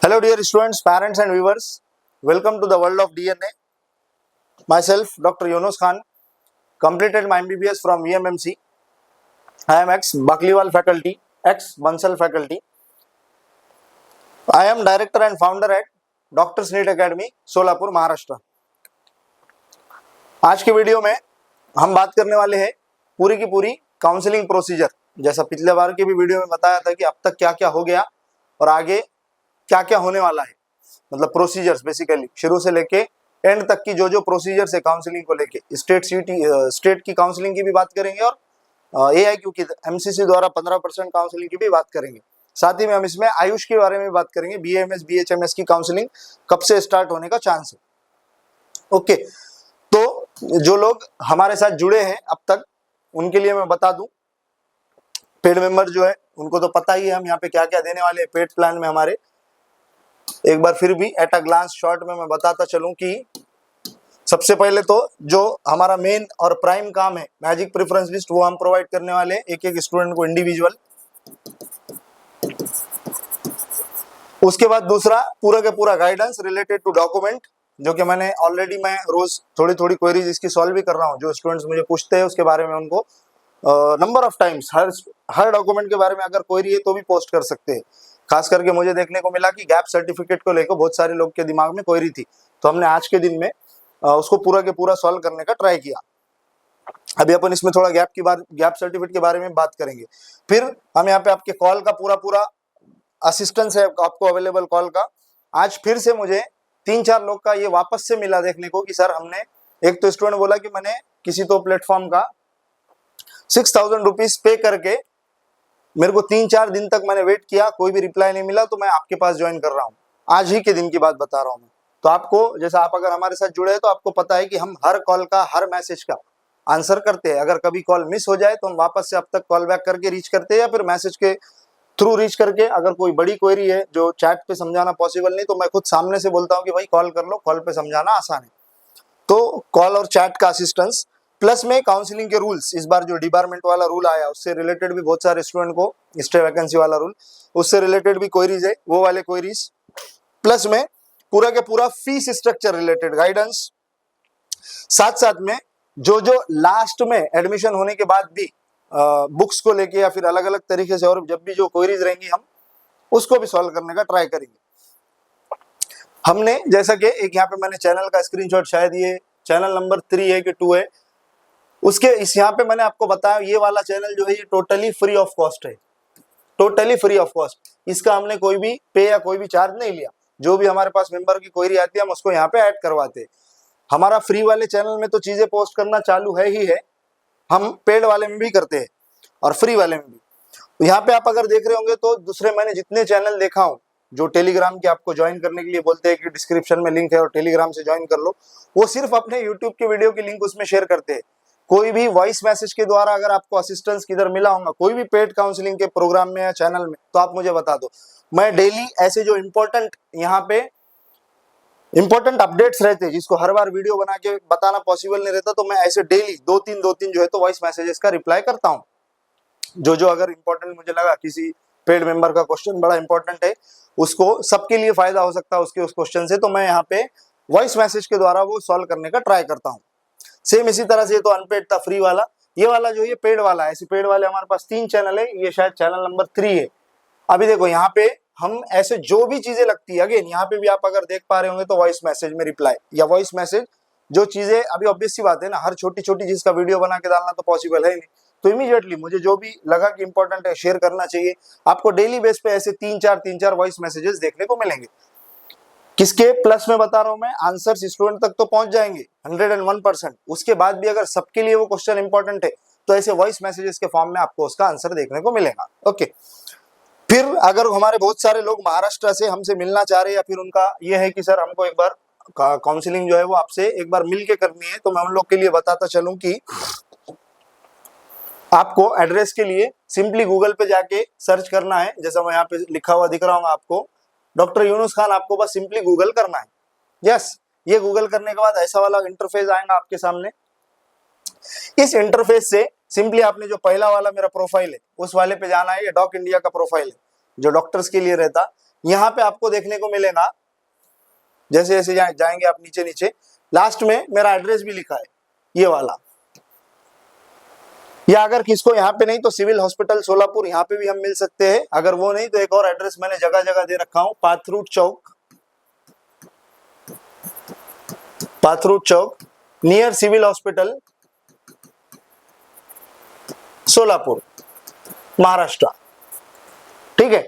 Hello dear students, parents and viewers. Welcome to the world of DNA. Myself, Dr. Yunus Khan, completed my MBBS from VMMC. I am ex-Bakliwal faculty, ex-Bansal faculty. I am director and founder at Doctors NEET Academy, Solapur, Maharashtra. आज के video में हम बात करने वाले हैं पूरी की पूरी काउंसलिंग प्रोसीजर. जैसा पिछले बार के भी वीडियो में बताया था कि अब तक क्या क्या हो गया और आगे क्या क्या होने वाला है, मतलब प्रोसीजर्स बेसिकली शुरू से लेके एंड तक की जो प्रोसीजर्स है काउंसलिंग को लेके. स्टेट की काउंसलिंग की भी बात करेंगे और AIQ की MCC द्वारा 15% काउंसलिंग की भी बात करेंगे. साथ ही में हम इसमें आयुष के बारे में बात करेंगे. BAMS BHMS की काउंसलिंग कब से स्टार्ट होने का चांस है. ओके, तो जो लोग हमारे साथ जुड़े हैं अब तक उनके लिए मैं बता दूं, पेड मेंबर जो है उनको तो पता ही है हम यहाँ पे क्या क्या देने वाले हैं पेड प्लान में हमारे. एक बार फिर भी एट अ ग्लांस शॉर्ट में मैं बताता चलूं कि सबसे पहले तो जो हमारा मेन और प्राइम काम है मैजिक प्रेफरेंस लिस्ट, वो हम प्रोवाइड करने वाले हैं एक एक स्टूडेंट को इंडिविजुअल. उसके बाद दूसरा पूरा के पूरा गाइडेंस रिलेटेड टू डॉक्यूमेंट, जो कि मैं रोज थोड़ी थोड़ी क्वेरीज इसकी सॉल्व भी कर रहा हूँ. जो स्टूडेंट्स मुझे पूछते हैं उसके बारे में उनको number of times her document के बारे में अगर क्वेरी है तो भी पोस्ट कर सकते हैं. खास करके मुझे देखने को मिला कि गैप सर्टिफिकेट को लेकर बहुत सारे लोग के दिमाग में क्वेरी थी, तो हमने आज के दिन में उसको पूरा के पूरा सॉल्व करने का ट्राई किया. अभी अपन इसमें थोड़ा गैप सर्टिफिकेट के बारे में बात करेंगे. फिर हम यहाँ पे आपके कॉल का पूरा असिस्टेंस है आपको अवेलेबल कॉल का. आज फिर से मुझे 3-4 लोग का ये वापस से मिला देखने को कि सर हमने, एक तो स्टूडेंट बोला कि मैंने किसी तो प्लेटफॉर्म का 6,000 रुपीज पे करके मेरे को 3-4 दिन तक मैंने वेट किया, कोई भी रिप्लाई नहीं मिला, तो मैं आपके पास ज्वाइन कर रहा हूँ. आज ही के दिन की बात बता रहा हूँ मैं. तो आपको, जैसा आप अगर हमारे साथ जुड़े हैं तो आपको पता है कि हम हर कॉल का हर मैसेज का आंसर करते हैं. अगर कभी कॉल मिस हो जाए तो हम वापस से अब तक कॉल बैक करके रीच करते हैं या फिर मैसेज के थ्रू रीच करके. अगर कोई बड़ी क्वेरी है जो चैट पे समझाना पॉसिबल नहीं तो मैं खुद सामने से बोलता हूँ कि भाई कॉल कर लो, कॉल पे समझाना आसान है. तो कॉल और चैट का असिस्टेंस प्लस में काउंसलिंग के रूल्स. इस बार जो डिपार्टमेंट वाला रूल आया उससे रिलेटेड भी बहुत सारे स्टूडेंट को, स्टे वैकेंसी वाला रूल, उससे रिलेटेड भी क्वेरीज है, वो वाले क्वेरीज. प्लस में पूरा के पूरा फीस स्ट्रक्चर रिलेटेड गाइडेंस. साथ में जो लास्ट में एडमिशन होने के बाद भी बुक्स को लेके या फिर अलग अलग तरीके से और जब भी जो क्वेरीज रहेंगी हम उसको भी सॉल्व करने का ट्राई करेंगे. हमने जैसा कि एक यहाँ पे मैंने चैनल का स्क्रीनशॉट, शायद ये चैनल नंबर 3 है कि 2 है, उसके इस यहाँ पे मैंने आपको बताया ये वाला चैनल जो है ये टोटली फ्री ऑफ कॉस्ट है. Totally free of cost. इसका हमने कोई भी पे या कोई भी चार्ज नहीं लिया. जो भी हमारे पास मेंबर की क्वेरी आती है हम उसको यहाँ पे ऐड करवाते हैं. हमारा फ्री वाले चैनल में तो चीजें पोस्ट करना चालू है ही है, हम पेड वाले में भी करते हैं और फ्री वाले में भी. यहाँ पे आप अगर देख रहे होंगे तो दूसरे मैंने जितने चैनल देखा हूँ जो टेलीग्राम के आपको ज्वाइन करने के लिए बोलते हैं कि डिस्क्रिप्शन में लिंक है और टेलीग्राम से ज्वाइन कर लो, वो सिर्फ अपने यूट्यूब के वीडियो की लिंक उसमें शेयर करते हैं. कोई भी वॉइस मैसेज के द्वारा अगर आपको असिस्टेंस किधर मिला होगा कोई भी पेड काउंसलिंग के प्रोग्राम में या चैनल में तो आप मुझे बता दो. मैं डेली ऐसे जो इम्पोर्टेंट यहाँ पे इम्पोर्टेंट अपडेट्स रहते हैं जिसको हर बार वीडियो बना के बताना पॉसिबल नहीं रहता, तो मैं ऐसे डेली 2-3 जो है तो वॉइस मैसेजेस का रिप्लाई करता हूँ. जो अगर इम्पोर्टेंट मुझे लगा, किसी पेड मेंबर का क्वेश्चन बड़ा इंपॉर्टेंट है, उसको सबके लिए फायदा हो सकता है उसके उस क्वेश्चन से, तो मैं यहाँ पे वॉइस मैसेज के द्वारा वो सॉल्व करने का ट्राई करता हूँ. सेम इसी तरह से ये तो अनपेड था फ्री वाला. ये वाला जो ये पेड वाला है, ऐसे पेड वाले हमारे पास 3 चैनल है, ये शायद चैनल नंबर 3 है. अभी देखो यहाँ पे हम ऐसे जो भी चीजें लगती है, अगेन यहाँ पे भी आप अगर देख पा रहे होंगे तो वॉइस मैसेज में रिप्लाई या वॉइस मैसेज जो चीजें, अभी ऑब्वियस सी बात है ना, हर छोटी छोटी चीज का वीडियो बना के डालना तो पॉसिबल है नहीं, तो इमीडिएटली मुझे जो भी लगा कि इंपॉर्टेंट है शेयर करना चाहिए. आपको डेली बेस पे ऐसे 3-4 वॉइस मैसेजेस देखने को मिलेंगे. किसके प्लस में बता रहा हूं मैं, आंसर स्टूडेंट तक तो पहुंच जाएंगे 101%. उसके बाद भी अगर सबके लिए वो क्वेश्चन इंपॉर्टेंट है तो ऐसे वॉइस मैसेजेस के फॉर्म में आपको उसका आंसर देखने को मिलेगा. ओके, फिर अगर हमारे बहुत सारे लोग महाराष्ट्र से हमसे मिलना चाह रहे हैं या फिर उनका ये है कि सर हमको एक बार काउंसलिंग जो है वो आपसे एक बार मिल के करनी है, तो मैं उन लोग के लिए बताता चलूं कि आपको एड्रेस के लिए सिंपली गूगल पे जाके सर्च करना है. जैसा मैं यहाँ पे लिखा हुआ दिख रहा हूँ आपको, डॉक्टर यूनुस खान, आपको बस सिंपली गूगल करना है. यस, ये गूगल करने के बाद ऐसा वाला इंटरफेस आएगा आपके सामने. इस इंटरफेस से सिंपली आपने जो पहला वाला मेरा प्रोफाइल है उस वाले पे जाना है. ये डॉक इंडिया का प्रोफाइल है जो डॉक्टर्स के लिए रहता. यहाँ पे आपको देखने को मिलेगा, जैसे जैसे जाएंगे आप नीचे नीचे, लास्ट में मेरा एड्रेस भी लिखा है ये वाला, या अगर किसको यहाँ पे नहीं तो सिविल हॉस्पिटल सोलापुर, यहाँ पे भी हम मिल सकते हैं। अगर वो नहीं तो एक और एड्रेस मैंने जगह जगह दे रखा हूं, Pathrut Chowk near civil hospital Solapur Maharashtra, ठीक है।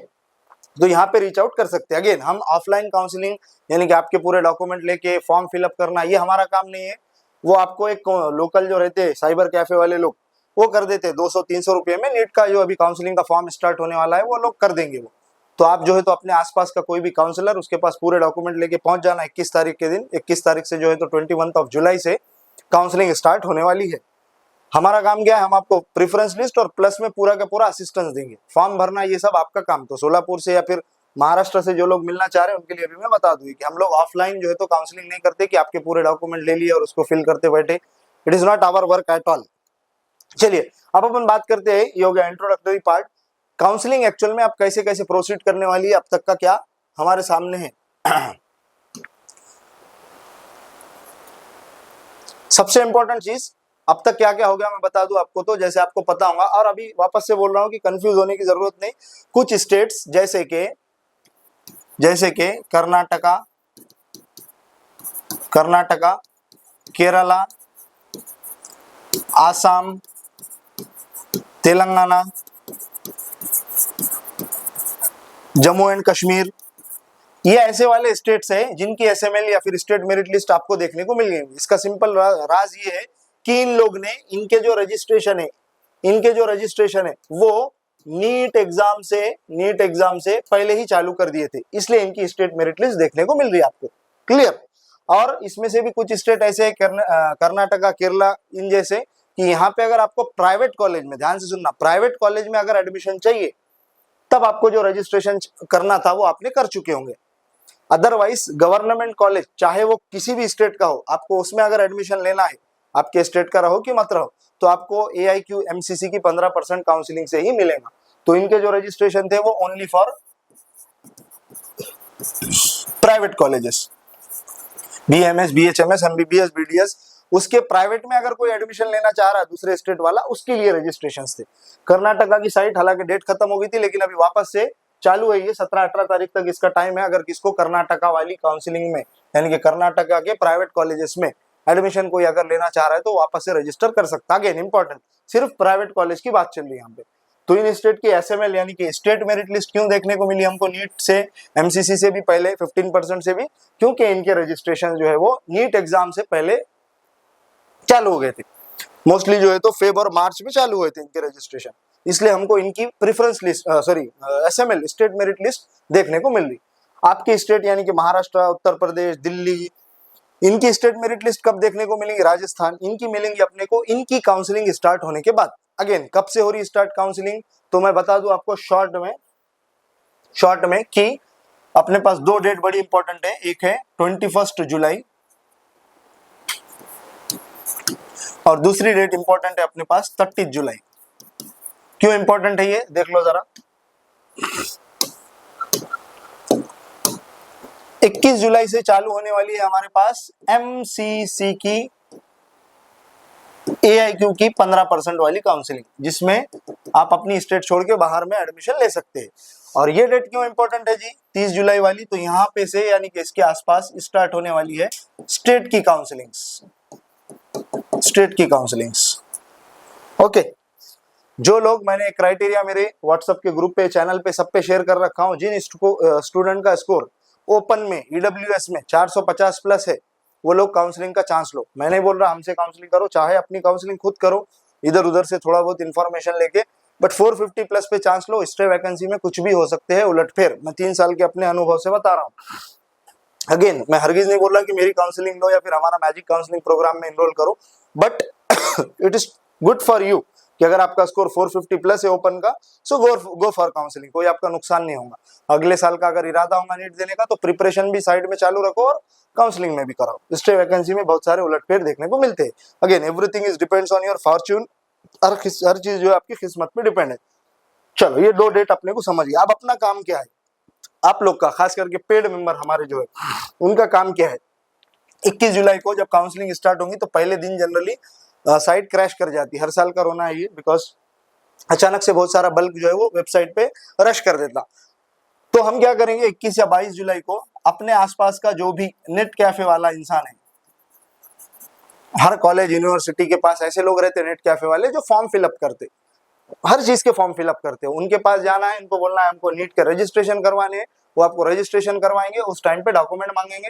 तो यहाँ पे रीच आउट कर सकते हैं। अगेन हम ऑफलाइन काउंसलिंग यानी कि आपके पूरे डॉक्यूमेंट लेके फॉर्म फिलअप करना, ये हमारा काम नहीं है। वो आपको एक लोकल जो रहते हैं साइबर कैफे वाले लोग वो कर देते हैं 200-300 रुपये में। नीट का जो अभी काउंसलिंग का फॉर्म स्टार्ट होने वाला है वो लोग कर देंगे वो। तो आप जो है तो अपने आसपास का कोई भी काउंसलर, उसके पास पूरे डॉक्यूमेंट लेके पहुंच जाना 21 तारीख के दिन। 21 तारीख से जो है तो 21 जुलाई से काउंसलिंग स्टार्ट होने वाली है। हमारा काम क्या है, हम आपको प्रेफरेंस लिस्ट और प्लस में पूरा का पूरा असिस्टेंस देंगे। फॉर्म भरना ये सब आपका काम। तो सोलापुर से या फिर महाराष्ट्र से जो लोग मिलना चाह रहे हैं उनके लिए भी मैं बता दूं कि हम लोग ऑफलाइन जो है तो काउंसलिंग नहीं करते कि आपके पूरे डॉक्यूमेंट ले लिए और उसको फिल करते बैठे। It is not our work at all. चलिए अब अपन बात करते हैं, ये हो गया इंट्रोडक्टरी पार्ट। काउंसलिंग एक्चुअल में आप कैसे कैसे प्रोसीड करने वाली है, अब तक का क्या हमारे सामने है। सबसे इंपॉर्टेंट चीज अब तक क्या क्या हो गया मैं बता दूं आपको। तो जैसे आपको पता होगा, और अभी वापस से बोल रहा हूं कि कंफ्यूज होने की जरूरत नहीं। कुछ स्टेट्स जैसे के कर्नाटका, केरला, आसाम, तेलंगाना, जम्मू एंड कश्मीर, ये ऐसे वाले स्टेट्स हैं जिनकी एसएमएल या फिर स्टेट मेरिट लिस्ट आपको देखने को मिल गई। इसका सिंपल राज ये है कि इन लोग ने इनके जो रजिस्ट्रेशन है वो नीट एग्जाम से पहले ही चालू कर दिए थे, इसलिए इनकी स्टेट मेरिट लिस्ट देखने को मिल रही है आपको। क्लियर। और इसमें से भी कुछ स्टेट ऐसे है कर्नाटका, केरला, इन जैसे कि यहाँ पे अगर आपको प्राइवेट कॉलेज में, ध्यान से सुनना, प्राइवेट कॉलेज में अगर एडमिशन चाहिए तब आपको जो रजिस्ट्रेशन करना था वो आपने कर चुके होंगे। अदरवाइज गवर्नमेंट कॉलेज चाहे वो किसी भी स्टेट का हो, आपको उसमें अगर एडमिशन लेना है, आपके स्टेट का रहो कि मत रहो, तो आपको AIQ MCC की 15% काउंसलिंग से ही मिलेगा। तो इनके जो रजिस्ट्रेशन थे वो only for private colleges, BMS, BHMS, MBBS, BDS, उसके प्राइवेट में अगर कोई एडमिशन लेना चाह रहा है दूसरे स्टेट वाला, उसके लिए रजिस्ट्रेशंस थे। कर्नाटका की साइट हालांकि डेट खत्म हो गई थी, लेकिन अभी वापस से चालू है ये 17-18 तारीख तक इसका टाइम है। अगर किसको कर्नाटका वाली काउंसलिंग में यानी कि कर्नाटका के प्राइवेट कॉलेजेस में एडमिशन कोई अगर लेना चाह रहा है तो वापस से रजिस्टर कर सकता है। अगेन इंपॉर्टेंट, सिर्फ प्राइवेट कॉलेज की बात चल रही है यहाँ पे। तो इन स्टेट की एसएमएल यानी कि स्टेट मेरिट लिस्ट क्यों देखने को मिली हमको नीट से, MCC से भी पहले, 15% से भी, क्योंकि इनके रजिस्ट्रेशन जो है वो नीट एग्जाम से पहले चालू हो गए थे। मोस्टली जो है तो फेब और मार्च में चालू हुए थे इनके रजिस्ट्रेशन, इसलिए हमको इनकी preference list SML state merit list देखने को मिल रही। आपके स्टेट यानी कि महाराष्ट्र, उत्तर प्रदेश, दिल्ली, इनकी स्टेट मेरिट लिस्ट कब देखने को मिलेंगी, राजस्थान, इनकी मिलेंगी अपने को इनकी काउंसलिंग स्टार्ट होने के बाद। अगेन कब से हो रही स्टार्ट काउंसलिंग, तो मैं बता दूं आपको शॉर्ट में कि अपने पास दो डेट बड़ी इंपॉर्टेंट है। एक है 21 जुलाई और दूसरी डेट इंपॉर्टेंट है अपने पास 30 जुलाई। क्यों इंपॉर्टेंट है ये देख लो जरा। 21 जुलाई से चालू होने वाली है हमारे पास MCC की AIQ की 15% वाली काउंसलिंग, जिसमें आप अपनी स्टेट छोड़ के बाहर में एडमिशन ले सकते हैं। और ये डेट क्यों इंपॉर्टेंट है जी 30 जुलाई वाली, तो यहाँ पे से यानी कि इसके आसपास स्टार्ट होने वाली है स्टेट की काउंसलिंग्स। ओके, जो लोग, मैंने क्राइटेरिया मेरे व्हाट्सएप के ग्रुप पे, चैनल पे, सब पे शेयर कर रखा हूँ, जिन स्टूडेंट का स्कोर ओपन में EWS में 450 प्लस है वो लोग काउंसलिंग का चांस लो। मैं नहीं बोल रहा हमसे काउंसलिंग करो, चाहे अपनी काउंसलिंग खुद करो इधर उधर से थोड़ा बहुत इंफॉर्मेशन लेके, बट 450 प्लस पे चांस लो। स्टे वैकेंसी में कुछ भी हो सकते हैं उलटफेर, मैं 3 साल के अपने अनुभव से बता रहा हूँ। अगेन मैं हरगिज नहीं बोल रहा कि मेरी काउंसलिंग लो या फिर हमारा मैजिक काउंसलिंग प्रोग्राम में इनरोल करो, but it is good for you कि अगर आपका स्कोर 450 प्लस है ओपन का, सो गो फॉर काउंसलिंग, कोई आपका नुकसान नहीं होगा। अगले साल का अगर इरादा होगा नीट देने का तो प्रिपरेशन भी साइड में चालू रखो और काउंसलिंग में भी कराओ। स्टे वैकेंसी में बहुत सारे उलटफेर देखने को मिलते हैं। Again everything is depends on your fortune, हर चीज जो है आपकी किस्मत पे डिपेंड है। चलो ये दो डेट अपने को समझ गया। अब अपना काम क्या है, आप लोग का, खास करके पेड मेंबर हमारे जो है, उनका काम क्या है, 21 जुलाई को जब काउंसलिंग स्टार्ट होंगी तो पहले दिन जनरली साइट क्रैश कर जाती है। हर साल का रोना है ये, बिकॉज अचानक से बहुत सारा बल्क जो है वो वेबसाइट पे रश कर देता। तो हम क्या करेंगे, 21 या 22 जुलाई को अपने आसपास का जो भी नेट कैफे वाला इंसान है, हर कॉलेज यूनिवर्सिटी के पास ऐसे लोग रहते हैं नेट कैफे वाले जो फॉर्म फिलअप करते, हर चीज के फॉर्म फिलअप करते हैं, उनके पास जाना है, इनको बोलना है हमको नीट के रजिस्ट्रेशन करवाने हैं, वो आपको रजिस्ट्रेशन करवाएंगे। उस टाइम पे डॉक्यूमेंट मांगेंगे,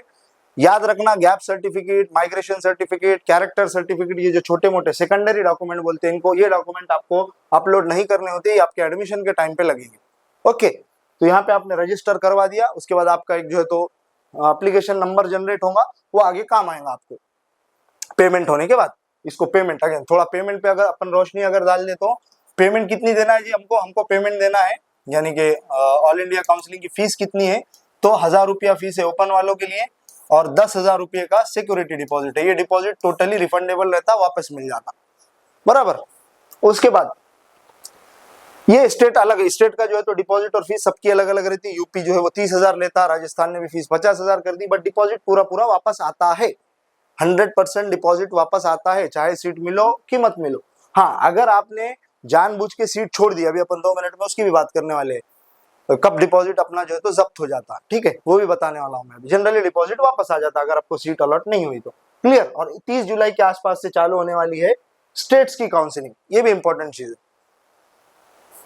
याद रखना gap certificate, migration certificate, character certificate, ये जो छोटे मोटे सेकेंडरी डॉक्यूमेंट बोलते हैं इनको, ये डॉक्यूमेंट आपको अपलोड नहीं करने होते, ये आपके एडमिशन के टाइम पे लगेंगे। ओके, तो यहाँ पे आपने रजिस्टर करवा दिया, उसके बाद आपका एक जो है तो एप्लीकेशन नंबर जनरेट होगा, वो आगे काम आएगा आपको पेमेंट होने के बाद। इसको पेमेंट, अगेन थोड़ा पेमेंट पे अगर अपन रोशनी अगर डाल दे तो पेमेंट कितनी देना है जी हमको पेमेंट देना है, यानी कि ऑल इंडिया काउंसलिंग की फीस कितनी है, तो 1000 रुपया फीस है ओपन वालों के लिए और 10,000 रुपये का सिक्योरिटी डिपॉजिट है। ये डिपॉजिट टोटली रिफंडेबल रहता, वापस मिल जाता, बराबर। उसके बाद ये स्टेट अलग, स्टेट का जो है तो डिपॉजिट और फीस सबकी अलग अलग रहती है। यूपी जो है वो 30,000 लेता, राजस्थान ने भी फीस 50,000 कर दी, बट डिपॉजिट पूरा वापस आता है, 100% डिपॉजिट वापस आता है, चाहे सीट मिलो कि मत मिलो। हाँ, अगर आपने जानबूझ के सीट छोड़ दी, अभी अपन 2 मिनट में उसकी भी बात करने वाले हैं, तो कब डिपॉजिट अपना जो है तो जब्त हो जाता है, ठीक है, वो भी बताने वाला हूं मैं। जनरली डिपॉजिट वापस आ जाता अगर आपको सीट अलॉट नहीं हुई तो, क्लियर। और 30 जुलाई के आसपास से चालू होने वाली है स्टेट्स की काउंसलिंग, ये भी इंपॉर्टेंट चीज है।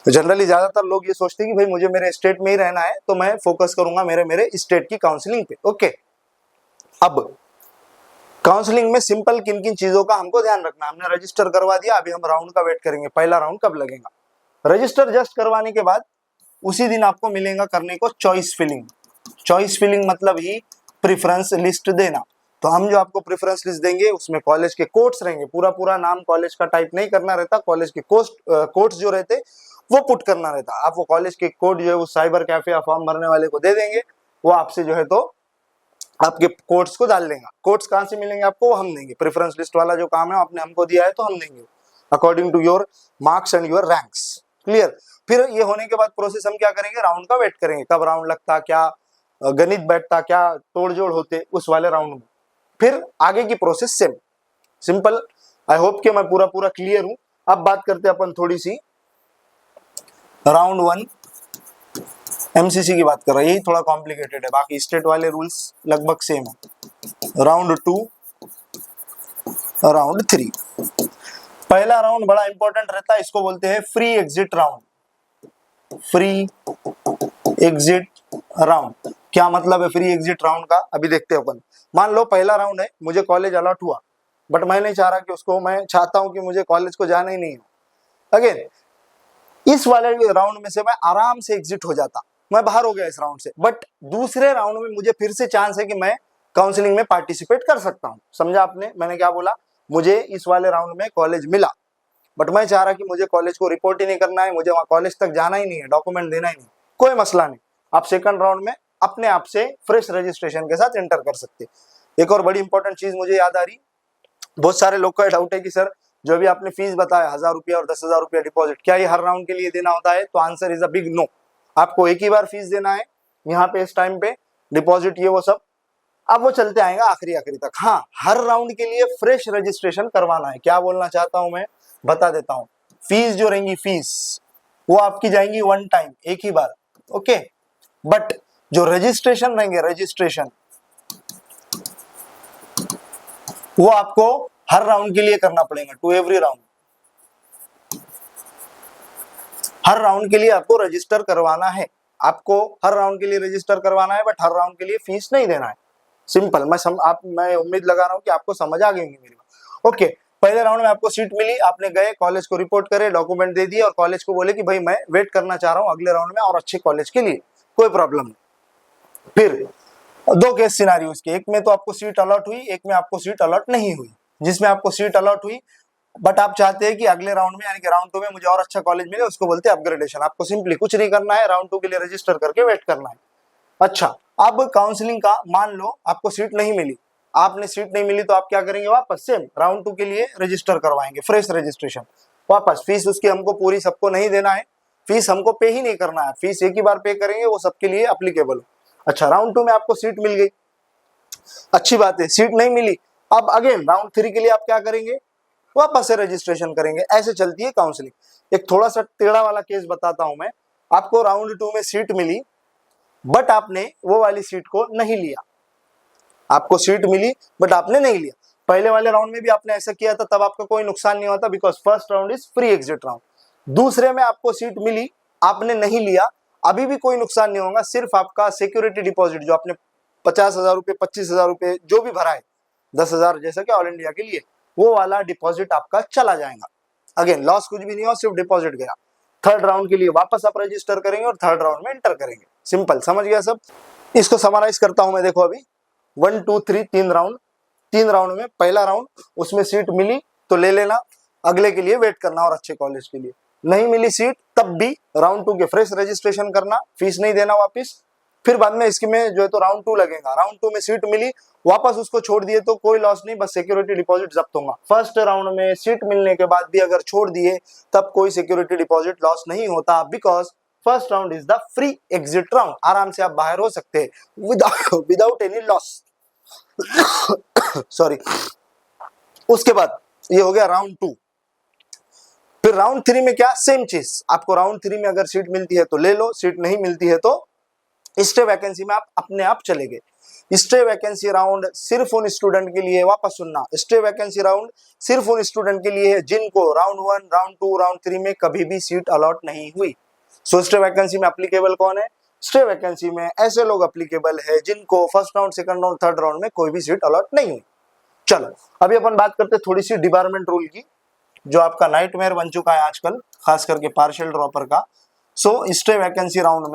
तो जनरली ज्यादातर लोग ये सोचते हैं कि भाई मुझे मेरे स्टेट में ही रहना है तो मैं फोकस करूंगा मेरे स्टेट की काउंसलिंग पे। ओके, अब काउंसलिंग में सिंपल किन किन चीजों का हमको ध्यान रखना है। हमने रजिस्टर करवा दिया, अभी हम राउंड का वेट करेंगे, पहला राउंड कब लगेगा। रजिस्टर जस्ट करवाने के बाद उसी दिन आपको मिलेगा करने को चॉइस फिलिंग। चॉइस फिलिंग मतलब ही प्रेफरेंस लिस्ट देना। तो हम जो आपको प्रेफरेंस लिस्ट देंगे उसमें कॉलेज के कोड्स रहेंगे, पूरा नाम कॉलेज का टाइप नहीं करना रहता, कॉलेज के कोड्स जो रहते वो पुट करना रहता। आप वो कॉलेज के कोड जो है वो साइबर कैफे या फॉर्म भरने वाले को दे देंगे, वो आपसे जो है तो आपके कोड्स को डाल देगा। कोड्स कहाँ से मिलेंगे आपको, हम देंगे। प्रेफरेंस लिस्ट वाला जो काम है आपने हमको दिया है तो हम देंगे according to your marks and your ranks, clear. फिर ये होने के बाद प्रोसेस हम क्या करेंगे, राउंड का वेट करेंगे, कब राउंड लगता, क्या गणित बैठता, क्या तोड़जोड़ होते उस वाले राउंड में। फिर आगे की process same simple. I hope कि मैं पूरा क्लियर हूं। अब बात करते हैं अपन थोड़ी सी राउंड 1 एमसीसी की बात कर रहा है, यही थोड़ा कॉम्प्लिकेटेड है, बाकी स्टेट वाले रूल्स लगभग सेम है। Round 2, round 3। पहला राउंड बड़ा इंपॉर्टेंट रहता है, इसको बोलते हैं free exit round. Free exit round क्या मतलब है फ्री एग्जिट राउंड का, अभी देखते हैं अपन। मान लो पहला राउंड है, मुझे कॉलेज अलॉट हुआ, बट मैं नहीं चाह रहा कि उसको, मैं चाहता हूं कि मुझे कॉलेज को जाना ही नहीं हो। अगेन इस वाले राउंड में से मैं आराम से एग्जिट हो जाता, मैं बाहर हो गया इस राउंड से, बट दूसरे राउंड में मुझे फिर से चांस है कि मैं काउंसलिंग में पार्टिसिपेट कर सकता हूं। समझा आपने, मैंने क्या बोला, मुझे इस वाले राउंड में कॉलेज मिला, बट मैं चाह रहा कि मुझे कॉलेज को रिपोर्ट ही नहीं करना है, मुझे वहां कॉलेज तक जाना ही नहीं है, डॉक्यूमेंट देना ही नहीं, कोई मसला नहीं, आप सेकंड राउंड में अपने आप से फ्रेश रजिस्ट्रेशन के साथ एंटर कर सकते। एक और बड़ी इंपॉर्टेंट चीज मुझे याद आ रही, बहुत सारे लोग का डाउट है कि सर जो भी आपने फीस बताया 1000 रुपया और 10,000 रुपया डिपॉजिट, क्या ये हर राउंड के लिए देना होता है, तो answer is a big no. आपको एक ही बार फीस देना है यहाँ पे इस टाइम पे, डिपॉजिट ये वो सब अब वो चलते आएगा आखिरी तक। हाँ, हर राउंड के लिए फ्रेश रजिस्ट्रेशन करवाना है। क्या बोलना चाहता हूं मैं बता देता हूं, फीस जो रहेंगी फीस वो आपकी जाएंगी वन टाइम, एक ही बार, ओके। बट जो रजिस्ट्रेशन रहेंगे, रजिस्ट्रेशन वो आपको हर राउंड के लिए करना पड़ेगा, टू एवरी राउंड। हर राउंड के लिए आपको रजिस्टर करवाना है, आपको हर राउंड के लिए रजिस्टर करवाना है, बट हर राउंड के लिए फीस नहीं देना है। सिंपल, मैं उम्मीद लगा रहा हूं कि आपको समझ आ गई होगी मेरी बात। ओके, पहले राउंड में आपको सीट मिली, आपने गए कॉलेज को रिपोर्ट करे, डॉक्यूमेंट दे दिए और कॉलेज को बोले कि भाई मैं वेट करना चाह रहा हूं अगले राउंड में और अच्छे कॉलेज के लिए, कोई प्रॉब्लम नहीं। फिर दो केस सिनारियो के, एक में तो आपको सीट अलॉट हुई, एक में आपको सीट अलॉट नहीं हुई। जिसमें आपको सीट अलॉट हुई बट आप चाहते हैं कि अगले राउंड में यानी कि राउंड 2 में मुझे और अच्छा कॉलेज मिले, उसको बोलते हैं अपग्रेडेशन। आपको सिंपली कुछ नहीं करना है, राउंड 2 के लिए रजिस्टर करके वेट करना है। अच्छा, अब काउंसलिंग का मान लो आपको सीट नहीं मिली, आपने सीट नहीं मिली तो आप क्या करेंगे, वापस सेम राउंड 2 के लिए रजिस्टर करवाएंगे, फ्रेश रजिस्ट्रेशन, वापस फीस उसकी हमको पूरी सबको नहीं देना है, फीस हमको पे ही नहीं करना है, फीस एक ही बार पे करेंगे, वो सबके लिए अप्लीकेबल हो। अच्छा, राउंड 2 में आपको सीट मिल गई, अच्छी बात है। सीट नहीं मिली, अब अगेन राउंड 3 के लिए आप क्या करेंगे, वापस से रजिस्ट्रेशन करेंगे। ऐसे चलती है काउंसलिंग। एक थोड़ा सा टेढ़ा वाला केस बताता हूं मैं आपको। राउंड 2 में सीट मिली, बट आपने वो वाली सीट को नहीं लिया। आपको सीट मिली बट आपने नहीं लिया। पहले वाले राउंड में भी आपने ऐसा किया था, तब आपका कोई नुकसान नहीं होता, because first round is free exit round. दूसरे में आपको सीट मिली, आपने नहीं लिया, अभी भी कोई नुकसान नहीं होगा। सिर्फ आपका सिक्योरिटी डिपॉजिट जो आपने 50,000 रुपए, 25,000 रुपए जो भी भरा है, 10,000 जैसा कि ऑल इंडिया के लिए, वो वाला डिपॉजिट आपका चला जाएगा। अगेन लॉस कुछ भी नहीं हो, सिर्फ डिपॉजिट गया। थर्ड राउंड के लिए वापस आप रजिस्टर करेंगे और थर्ड राउंड में एंटर करेंगे। सिंपल, समझ गया सब। इसको समराइज करता हूं मैं। देखो अभी 1 2 3 तीन राउंड में पहला राउंड उसमें सीट मिली तो ले लेना, अगले के लिए वेट करना और अच्छे कॉलेज के लिए। नहीं मिली सीट तब भी राउंड 2 के फ्रेश रजिस्ट्रेशन करना, फीस नहीं देना वापस। फिर बाद में इसके में जो है तो राउंड 2 लगेगा। राउंड 2 में सीट मिली, वापस उसको छोड़ दिए तो कोई लॉस नहीं, बस सिक्योरिटी डिपॉजिट जब्त होगा। फर्स्ट राउंड में सीट मिलने के बाद भी अगर छोड़ दिए तब कोई सिक्योरिटी डिपॉजिट लॉस नहीं होता, because first round is the free exit round. आराम से आप बाहर हो सकते हैं विदाउट एनी लॉस। सॉरी। उसके बाद ये हो गया राउंड 2। फिर राउंड 3 में क्या, सेम चीज। आपको राउंड 3 में अगर सीट मिलती है तो ले लो, सीट नहीं मिलती है तो स्टे वैकेंसी में आप अपने आप चले गए। स्टे वैकेंसी राउंड सिर्फ उन स्टूडेंट के लिए, वापस सुनना, स्टे वैकेंसी राउंड सिर्फ उन स्टूडेंट के लिए है जिनको राउंड 1, राउंड 2, राउंड 3 में कभी भी सीट अलॉट नहीं हुई। सो स्टे वैकेंसी में एप्लीकेबल कौन है, स्टे वैकेंसी में ऐसे लोग एप्लीकेबल है जिनको first round, second round, third round में कोई भी सीट अलॉट नहीं हुई। चलो अभी अपन बात करते हैं थोड़ी सी डिबारमेंट रूल की, जो आपका नाइटमेयर बन चुका है आजकल, खास करके पार्शियल ड्रॉपर का। सो स्टे वैकेंसी राउंड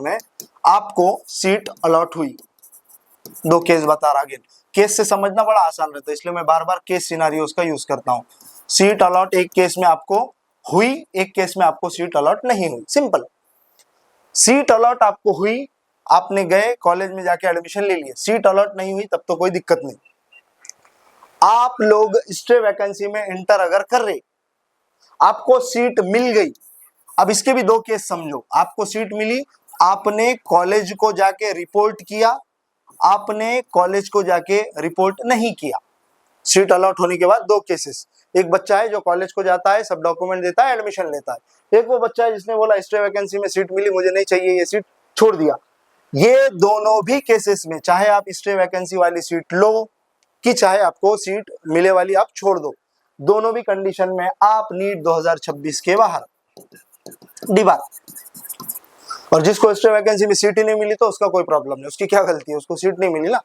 में आपको सीट अलॉट हुई। दो केस बता रहा, आगे केस से समझना बड़ा आसान रहता है, इसलिए मैं बार बार केस सिनारियोस का यूज करता हूं। सीट अलॉट एक केस में आपको हुई, एक केस में आपको सीट अलॉट नहीं हुई। सिंपल। सीट अलॉट आपको हुई, आपने गए कॉलेज में जाके एडमिशन ले लिए। सीट अलॉट नहीं हुई तब तो कोई दिक्कत नहीं। आप लोग स्टे वैकेंसी में इंटर अगर कर रहे, आपको सीट मिल गई। अब इसके भी दो केस समझो। आपको सीट मिली, आपने कॉलेज को जाके रिपोर्ट किया, आपने कॉलेज को जाके रिपोर्ट नहीं किया। सीट अलॉट होने के बाद दो केसेस। एक बच्चा है जो कॉलेज को जाता है, सब डॉक्यूमेंट देता है, एडमिशन लेता है। एक वो बच्चा है जिसने बोला स्टे वैकेंसी में सीट मिली, मुझे नहीं चाहिए, ये सीट छोड़ दिया। ये दोनों भी केसेस में, चाहे आप स्टे वैकेंसी वाली सीट लो कि चाहे आपको सीट मिले वाली आप छोड़ दो, दोनों भी कंडीशन में आप नीट 2026 के बाहर डिबार। और जिसको स्टे वैकेंसी में सीट ही नहीं मिली तो उसका कोई प्रॉब्लम नहीं, उसकी क्या गलती है, उसको सीट नहीं मिली ना।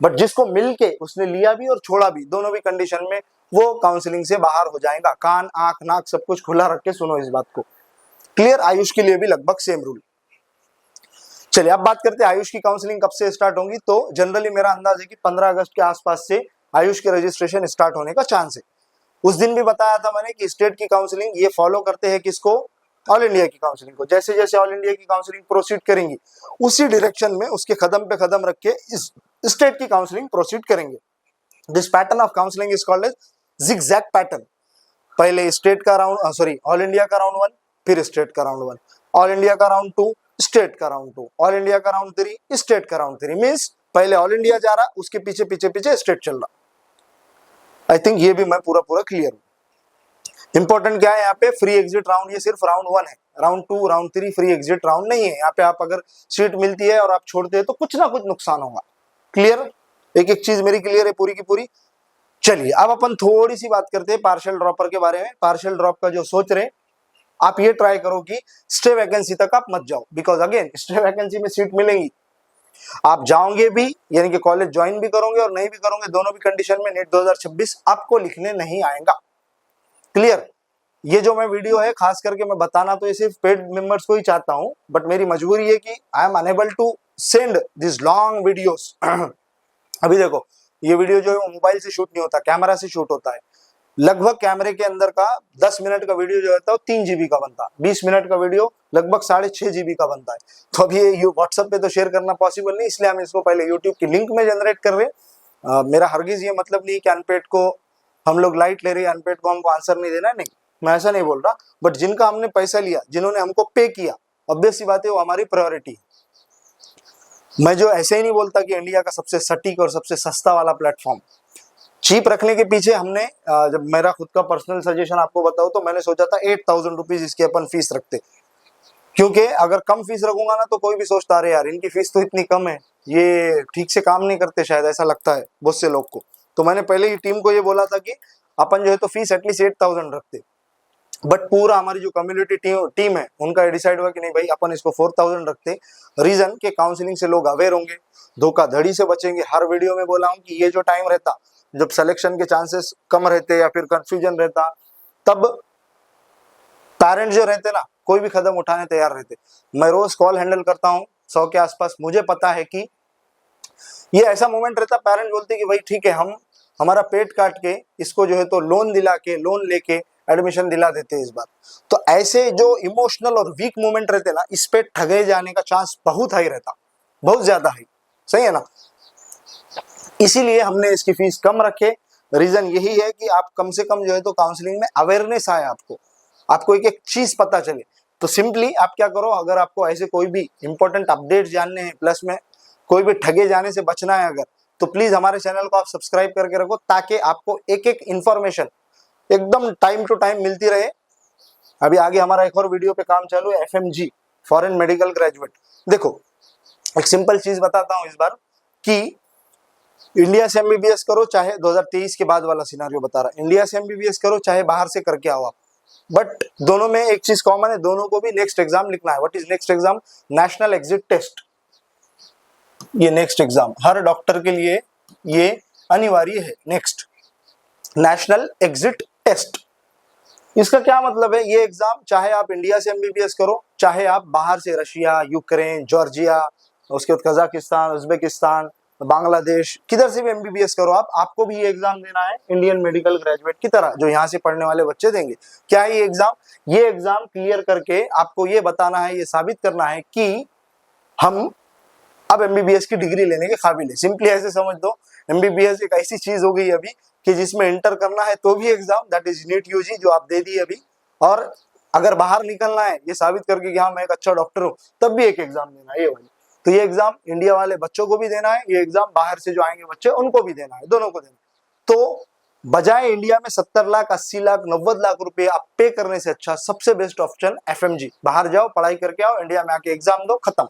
बट जिसको मिलके उसने लिया भी और छोड़ा भी, दोनों भी कंडीशन में वो काउंसलिंग से बाहर हो जाएगा। कान, आंख, नाक सब कुछ खुला रख के सुनो इस बात को। क्लियर। आयुष के लिए भी लगभग सेम रूल। चलिए अब बात करते हैं आयुष की काउंसलिंग कब से स्टार्ट होगी। तो जनरली मेरा अंदाज है कि 15 अगस्त के आसपास से आयुष के रजिस्ट्रेशन स्टार्ट होने का चांस है। उस दिन भी बताया था मैंने कि स्टेट की काउंसलिंग ये फॉलो करते हैं किसको, ऑल इंडिया की काउंसलिंग को। जैसे जैसे ऑल इंडिया की काउंसलिंग प्रोसीड करेंगी उसी डायरेक्शन में उसके कदम पे कदम रख के इस स्टेट की काउंसलिंग प्रोसीड करेंगे। This pattern of counselling is called as zigzag pattern. पहले स्टेट का राउंड, सॉरी ऑल इंडिया का राउंड 1, फिर स्टेट का राउंड 1, ऑल इंडिया का राउंड 2, स्टेट का राउंड 2, ऑल इंडिया का राउंड 3, स्टेट का राउंड 3। मींस पहले ऑल इंडिया जा रहा, उसके पीछे पीछे पीछे स्टेट चल रहा। आई थिंक ये भी मैं पूरा पूरा क्लियर हूं। इंपॉर्टेंट क्या है यहाँ पे, फ्री एग्जिट राउंड, ये सिर्फ राउंड 1 है। Round 2, round 3 free exit round नहीं है। यहाँ पे आप अगर सीट मिलती है और आप छोड़ते हैं तो कुछ ना कुछ नुकसान होगा। क्लियर। एक एक चीज मेरी क्लियर है पूरी की पूरी। चलिए अब अपन थोड़ी सी बात करते हैं पार्शियल ड्रॉपर के बारे में। पार्शियल ड्रॉप का जो सोच रहे, आप ये ट्राई करो कि स्टे वैकेंसी तक आप मत जाओ, बिकॉज अगेन स्टे वैकेंसी में सीट मिलेंगी, आप जाओगे भी, यानी कि कॉलेज ज्वाइन भी करोगे और नहीं भी करोगे, दोनों भी कंडीशन में नीट 2026 आपको लिखने नहीं आएगा। क्लियर। ये जो मैं वीडियो है खास करके मैं बताना तो ये सिर्फ पेड मेंबर्स को ही चाहता हूं, बट मेरी मजबूरी है कि I am unable to send this long videos. अभी देखो ये वीडियो जो है वो मोबाइल से शूट नहीं होता, कैमरा से शूट होता है। लगभग कैमरे के अंदर का 10 मिनट का वीडियो जो होता है वो 3 GB का बनता है, 20 मिनट का वीडियो लगभग 6.5 GB का बनता है। तो अभी ये व्हाट्सएप पे तो शेयर करना पॉसिबल नहीं, इसलिए हम इसको पहले यूट्यूब की लिंक में जनरेट कर रहे हैं। मेरा हरगिज ये मतलब नहीं कि अनपेड को हम लोग लाइट ले रहे हैं, अनपेड को हमको आंसर नहीं देना, नहीं। मैं ऐसा नहीं बोल रहा, बट जिनका हमने पैसा लिया, जिन्होंने हमको पे किया, ऑब्वियस सी बात है वो हमारी प्रायोरिटी है। मैं जो ऐसे ही नहीं बोलता कि इंडिया का सबसे सटीक और सबसे सस्ता वाला प्लेटफॉर्म, चीप रखने के पीछे हमने जब मेरा खुद का पर्सनल सजेशन आपको बताऊं तो मैंने सोचा था 8,000 रुपीज इसकी अपन फीस रखते, क्योंकि अगर कम फीस रखूंगा ना तो कोई भी सोचता अरे यार इनकी फीस तो इतनी कम है, ये ठीक से काम नहीं करते, शायद ऐसा लगता है बहुत से लोग को। तो मैंने पहले ही टीम को ये बोला था कि अपन जो है तो फीस एटलीस्ट 8,000 रखते, बट पूरा हमारी जो कम्युनिटी टीम है उनका डिसाइड हुआ कि नहीं भाई अपन इसको 4,000 रखते। रीजन के काउंसलिंग से लोग अवेयर होंगे, धोखाधड़ी से बचेंगे। हर वीडियो में बोला हूं कि ये जो टाइम रहता जब सिलेक्शन के चांसेस कम रहते या फिर कंफ्यूजन रहता, तब पेरेंट्स जो रहते ना कोई भी कदम उठाने तैयार रहते। मैं रोज कॉल हैंडल करता हूँ 100 के आसपास, मुझे पता है कि ये ऐसा मोमेंट रहता पेरेंट्स बोलते कि भाई ठीक है हम हमारा पेट काट के इसको जो है तो लोन दिला के लोन लेके एडमिशन दिला देते हैं इस बार। तो ऐसे जो इमोशनल और वीक मोमेंट रहते ना, इस पे ठगे जाने का चांस बहुत हाई रहता, बहुत ज्यादा हाई, सही है ना। इसीलिए हमने इसकी फीस कम रखे। रीजन यही है कि आप कम से कम जो है तो काउंसलिंग में अवेयरनेस आए, आपको एक एक चीज पता चले। तो सिंपली आप क्या करो, अगर आपको ऐसे कोई भी इंपॉर्टेंट अपडेट जानने हैं, प्लस में कोई भी ठगे जाने से बचना है अगर, तो प्लीज हमारे चैनल को आप सब्सक्राइब करके रखो, ताकि आपको एक एक इंफॉर्मेशन एकदम टाइम टू टाइम मिलती रहे। अभी आगे हमारा एक और वीडियो पे काम चालू है, FMG फॉरेन मेडिकल ग्रेजुएट। देखो एक सिंपल चीज बताता हूं इस बार कि इंडिया से MBBS करो, चाहे 2023 के बाद वाला सिनारियो बता रहा, इंडिया से MBBS करो चाहे बाहर से करके आओ आप, बट दोनों में एक चीज कॉमन है, दोनों को भी नेक्स्ट एग्जाम लिखना है। What is next exam? National exit test. ये नेक्स्ट एग्जाम हर डॉक्टर के लिए ये अनिवार्य है, नेक्स्ट नेशनल एग्जिट टेस्ट। इसका क्या मतलब है? ये एग्जाम चाहे आप इंडिया से MBBS करो, चाहे आप बाहर से रशिया, यूक्रेन, जॉर्जिया, उसके बाद कजाकिस्तान, उज्बेकिस्तान, बांग्लादेश, किधर से भी MBBS करो आपको भी ये एग्जाम देना है इंडियन मेडिकल ग्रेजुएट की तरह, जो यहाँ से पढ़ने वाले बच्चे देंगे। क्या है ये एग्जाम? ये एग्जाम क्लियर करके आपको ये बताना है, ये साबित करना है कि हम अब MBBS की डिग्री लेने के काबिल है। सिंपली ऐसे समझ दो, MBBS एक ऐसी चीज हो गई अभी कि जिसमें इंटर करना है तो भी exam, that is NEET UG जो आप दे दिए अभी, और अगर बाहर निकलना है ये साबित करके कि हाँ मैं एक अच्छा डॉक्टर हूँ, तब भी एक एग्जाम देना है, ये वाली। तो ये एग्जाम इंडिया वाले बच्चों को भी देना है, ये एग्जाम बाहर से जो आएंगे बच्चे उनको भी देना है, दोनों को देना है। तो बजाय इंडिया में 70 लाख, 80 लाख, 90 लाख रुपए आप पे करने से अच्छा सबसे बेस्ट ऑप्शन FMG। बाहर जाओ, पढ़ाई करके आओ, इंडिया में आके एग्जाम दो, खत्म।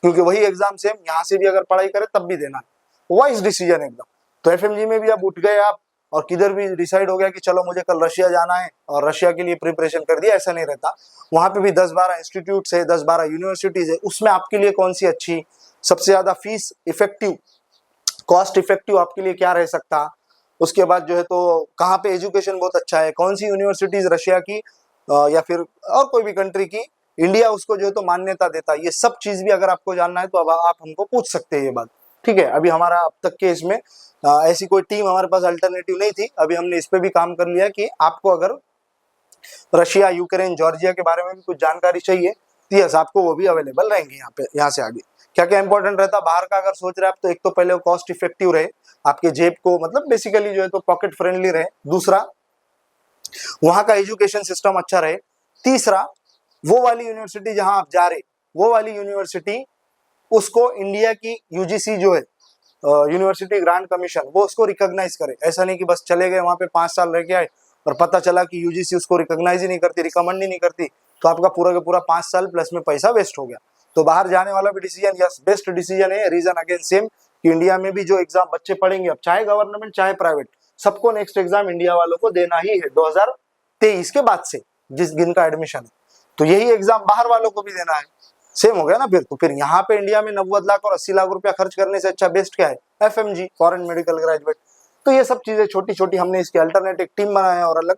क्योंकि वही एग्जाम सेम यहाँ से भी अगर पढ़ाई करे तब भी देना है, वाइज डिसीजन एकदम। तो FMG में भी अब उठ गए आप, और किधर भी डिसाइड हो गया कि चलो मुझे कल रशिया जाना है और रशिया के लिए प्रिपरेशन कर दिया, ऐसा नहीं रहता। वहां पे भी 10-12 इंस्टीट्यूट है, 10-12 यूनिवर्सिटीज है, उसमें आपके लिए कौन सी अच्छी, सबसे ज्यादा फीस इफेक्टिव, कॉस्ट इफेक्टिव आपके लिए क्या रह सकता, उसके बाद जो है तो कहाँ पे एजुकेशन बहुत अच्छा है, कौन सी यूनिवर्सिटीज रशिया की या फिर और कोई भी कंट्री की इंडिया उसको जो है तो मान्यता देता है, ये सब चीज भी अगर आपको जानना है तो अब आप हमको पूछ सकते हैं ये बात, ठीक है। अभी हमारा अब तक के इसमें ऐसी कोई टीम हमारे पास अल्टरनेटिव नहीं थी, अभी हमने इस पे भी काम कर लिया कि आपको अगर रशिया, यूक्रेन, जॉर्जिया के बारे में भी कुछ जानकारी चाहिए तो यस आपको वो भी अवेलेबल रहेंगे यहाँ पे। यहाँ से आगे क्या क्या इंपॉर्टेंट रहता बाहर का अगर सोच रहे हैं आप, तो एक तो पहले कॉस्ट इफेक्टिव रहे, आपके जेब को मतलब बेसिकली जो है तो पॉकेट फ्रेंडली रहे, दूसरा वहां का एजुकेशन सिस्टम अच्छा रहे, तीसरा वो वाली यूनिवर्सिटी जहां आप जा रहे, वो वाली यूनिवर्सिटी उसको इंडिया की UGC जो है यूनिवर्सिटी ग्रांट कमीशन, वो उसको रिकॉग्नाइज करे। ऐसा नहीं कि बस चले गए वहां पे 5 साल रह के आए और पता चला कि UGC उसको रिकॉग्नाइज ही नहीं करती, रिकमेंड ही नहीं करती, तो आपका पूरा का पूरा 5 साल प्लस में पैसा वेस्ट हो गया। तो बाहर जाने वाला भी डिसीजन यस बेस्ट डिसीजन है। रीजन अगेन सेम कि इंडिया में भी जो एग्जाम बच्चे पढ़ेंगे, अब चाहे गवर्नमेंट चाहे प्राइवेट, सबको नेक्स्ट एग्जाम इंडिया वालों को देना ही है 2023 के बाद से, जिस दिन का एडमिशन है। तो यही एग्जाम बाहर वालों को भी देना है, सेम हो गया ना फिर। तो फिर यहाँ पे इंडिया में 90 लाख और 80 लाख रुपया खर्च करने से अच्छा बेस्ट क्या है? FMG foreign medical graduate. तो ये सब चीजें छोटी छोटी हमने इसके अल्टरनेट एक टीम बनाया है और अलग।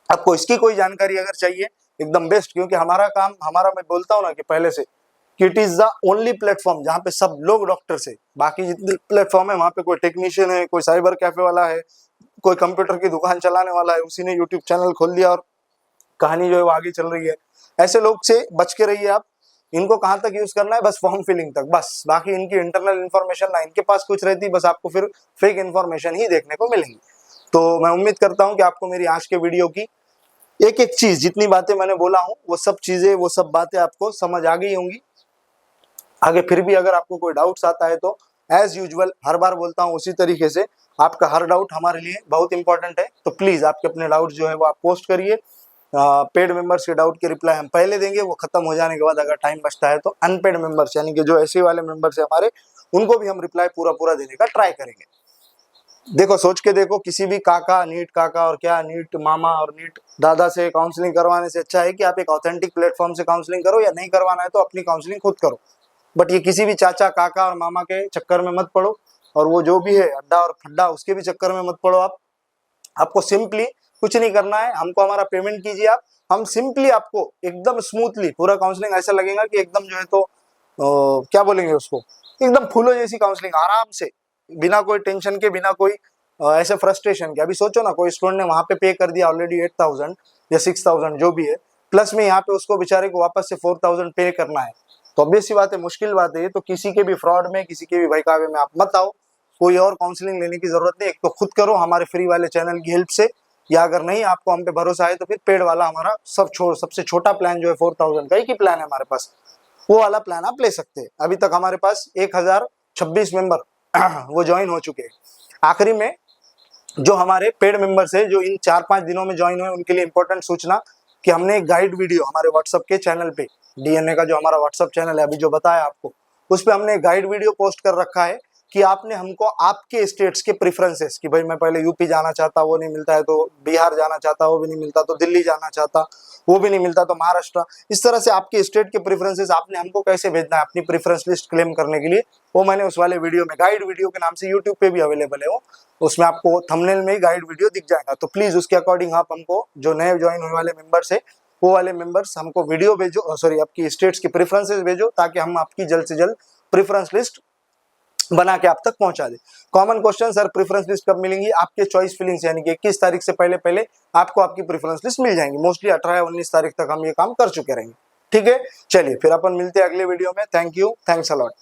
आपको इसकी कोई जानकारी अगर चाहिए एकदम बेस्ट, क्योंकि हमारा काम, हमारा मैं बोलता हूँ ना कि पहले से कि it is the only platform जहाँ पे सब लोग डॉक्टर्स है। बाकी जितने प्लेटफॉर्म है वहाँ पे कोई टेक्नीशियन है, कोई साइबर कैफे वाला है, कोई कंप्यूटर की दुकान चलाने वाला है, उसी ने यूट्यूब चैनल खोल दिया और कहानी जो है वो आगे चल रही है। ऐसे लोग से बच के रहिए आप। इनको कहाँ तक यूज करना है? बस फॉर्म फिलिंग तक, बस। बाकी इनकी इंटरनल इन्फॉर्मेशन ना इनके पास कुछ रहती, बस आपको फिर फेक इन्फॉर्मेशन ही देखने को मिलेंगी। तो मैं उम्मीद करता हूँ कि आपको मेरी आज के वीडियो की एक एक चीज, जितनी बातें मैंने बोला हूँ वो सब चीजें, वो सब बातें आपको समझ आ गई होंगी। आगे फिर भी अगर आपको कोई डाउट्स आता है तो एज यूजुअल हर बार बोलता हूँ उसी तरीके से, आपका हर डाउट हमारे लिए बहुत इंपॉर्टेंट है। तो प्लीज आपके अपने डाउट जो है वो आप पोस्ट करिए। पेड मेंबर्स के डाउट के रिप्लाई हम पहले देंगे, वो खत्म हो जाने के बाद अगर टाइम बचता है तो अनपेड मेंबर्स यानी कि जो ऐसे वाले मेंबर्स है हमारे, उनको भी हम रिप्लाई पूरा पूरा देने का ट्राई करेंगे। देखो सोच के देखो, किसी भी काका, नीट काका और क्या नीट मामा और नीट दादा से काउंसलिंग करवाने से अच्छा है कि आप एक ऑथेंटिक प्लेटफॉर्म से काउंसलिंग करो, या नहीं करवाना है तो अपनी काउंसलिंग खुद करो। बट ये किसी भी चाचा काका और मामा के चक्कर में मत पड़ो, और वो जो भी है अड्डा और फड्डा उसके भी चक्कर में मत पड़ो। आपको सिंपली कुछ नहीं करना है, हमको हमारा पेमेंट कीजिए आप, हम सिंपली आपको एकदम स्मूथली पूरा काउंसलिंग ऐसा लगेगा कि एकदम जो है तो क्या बोलेंगे उसको, एकदम फूलों जैसी काउंसलिंग, आराम से, बिना कोई टेंशन के, बिना कोई ऐसे फ्रस्ट्रेशन के। अभी सोचो ना, कोई स्टूडेंट ने वहां पे पे कर दिया ऑलरेडी 8,000 या 6,000 जो भी है, प्लस में यहाँ पे उसको बेचारे को वापस से 4,000 पे करना है, तो ऑब्वियस सी बात है, मुश्किल बात है। तो किसी के भी फ्रॉड में, किसी के भी बहकावे में आप मत आओ, कोई और काउंसलिंग लेने की जरूरत नहीं। एक तो खुद करो हमारे फ्री वाले चैनल की हेल्प से, या अगर नहीं आपको हम पे भरोसा है तो फिर पेड वाला हमारा सबसे छोटा प्लान जो है 4,000 का ही प्लान है हमारे पास, वो वाला प्लान आप ले सकते हैं। अभी तक हमारे पास 1026 मेंबर वो ज्वाइन हो चुके हैं। आखिरी में जो हमारे पेड मेंबर्स है जो इन 4-5 दिनों में ज्वाइन हुए, उनके लिए इंपॉर्टेंट सूचना कि हमने एक गाइड वीडियो हमारे व्हाट्सएप के चैनल पे, डीएनए का जो हमारा व्हाट्सएप चैनल है अभी जो बताया आपको, उस पे हमने एक गाइड वीडियो पोस्ट कर रखा है कि आपने हमको आपके स्टेट्स के प्रेफरेंसेस, कि भाई मैं पहले यूपी जाना चाहता वो नहीं मिलता है तो बिहार जाना चाहता वो भी नहीं मिलता, तो दिल्ली जाना चाहता वो भी नहीं मिलता तो महाराष्ट्र, इस तरह से आपके स्टेट के प्रेफरेंसेस आपने हमको कैसे भेजना है अपनी प्रेफरेंस लिस्ट क्लेम करने के लिए, वो मैंने उस वाले वीडियो में, गाइड वीडियो के नाम से यूट्यूब पे भी अवेलेबल है वो, उसमें आपको थंबनेल में ही गाइड वीडियो दिख जाएगा। तो प्लीज उसके अकॉर्डिंग आप हमको, जो नए ज्वाइन होने वाले मेंबर्स है वो वाले मेंबर्स हमको वीडियो भेजो, सॉरी आपकी स्टेट्स की प्रेफरेंसेस भेजो, ताकि हम आपकी जल्द से जल्द प्रेफरेंस लिस्ट बना के आप तक पहुंचा दे। Common question, sir preference list कब मिलेंगी? आपके चॉइस फिलिंग्स यानी कि 21 तारीख से पहले पहले आपको आपकी प्रेफरेंस लिस्ट मिल जाएंगी। मोस्टली 18-19 तारीख तक हम ये काम कर चुके रहेंगे। ठीक है, चलिए फिर अपन मिलते हैं अगले वीडियो में। Thank you, thanks a lot.